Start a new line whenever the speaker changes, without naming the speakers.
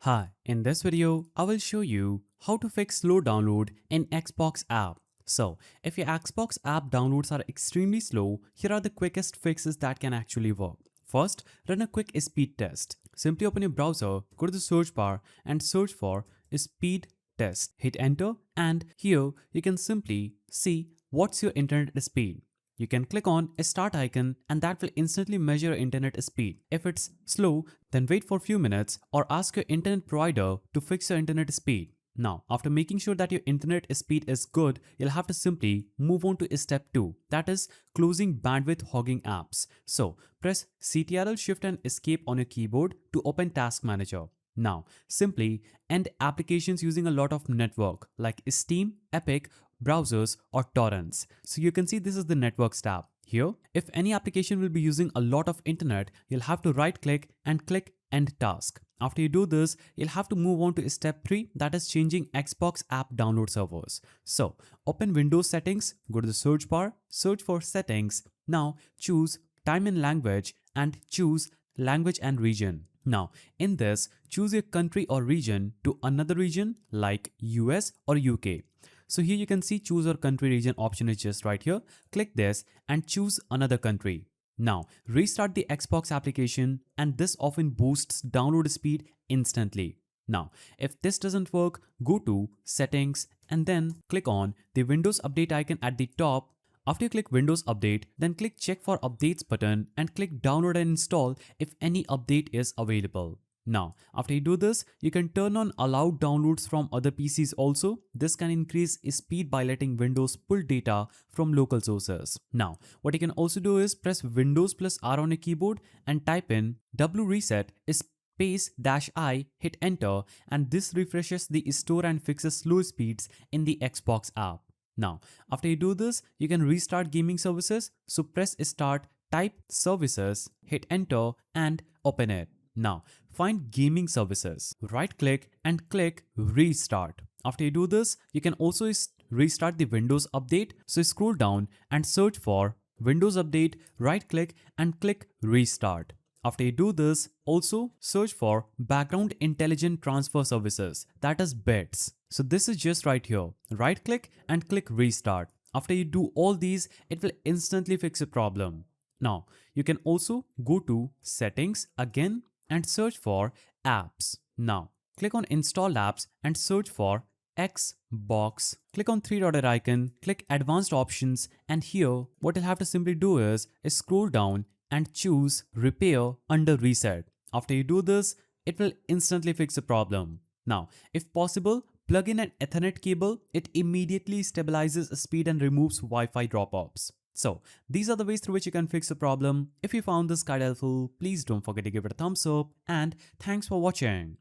Hi, in this video, I will show you how to fix slow download in Xbox app. So, if your Xbox app downloads are extremely slow, here are the quickest fixes that can actually work. First, run a quick speed test. Simply open your browser, go to the search bar and search for speed test. Hit enter and here you can simply see what's your internet speed. You can click on a start icon and that will instantly measure your internet speed. If it's slow, then wait for a few minutes or ask your internet provider to fix your internet speed. Now, after making sure that your internet speed is good, you'll have to simply move on to step 2, that is closing bandwidth hogging apps. So, press Ctrl Shift and Escape on your keyboard to open Task Manager. Now, simply end applications using a lot of network like Steam, Epic, browsers or torrents. So you can see this is the networks tab. Here, if any application will be using a lot of internet, you'll have to right click and click end task. After you do this, you'll have to move on to step 3, that is changing Xbox app download servers. So open Windows settings, go to the search bar, search for settings. Now choose time and language and choose language and region. Now in this, choose your country or region to another region like US or UK. So here you can see choose your country region option is just right here. Click this and choose another country. Now restart the Xbox application and this often boosts download speed instantly. Now if this doesn't work, go to settings and then click on the Windows Update icon at the top. After you click Windows Update, then click check for updates button and click download and install if any update is available. Now, after you do this, you can turn on allowed downloads from other PCs also. This can increase speed by letting Windows pull data from local sources. Now, what you can also do is press Windows plus R on your keyboard and type in wreset space -I, hit enter, and this refreshes the store and fixes slow speeds in the Xbox app. Now, after you do this, you can restart gaming services. So press start, type services, hit enter and open it. Now, find gaming services, right click and click restart. After you do this, you can also restart the Windows Update. So scroll down and search for Windows Update, right click and click restart. After you do this, also search for background intelligent transfer services, that is BITS. So this is just right here. Right click and click restart. After you do all these, it will instantly fix a problem. Now, you can also go to settings again and search for apps. Now, click on install apps and search for Xbox. Click on three-dotted icon, click advanced options, and here what you'll have to simply do is scroll down and choose repair under reset. After you do this, it will instantly fix the problem. Now, if possible, plug in an Ethernet cable. It immediately stabilizes speed and removes Wi-Fi drop-offs. So these are the ways through which you can fix the problem. If you found this guide helpful, please don't forget to give it a thumbs up and thanks for watching.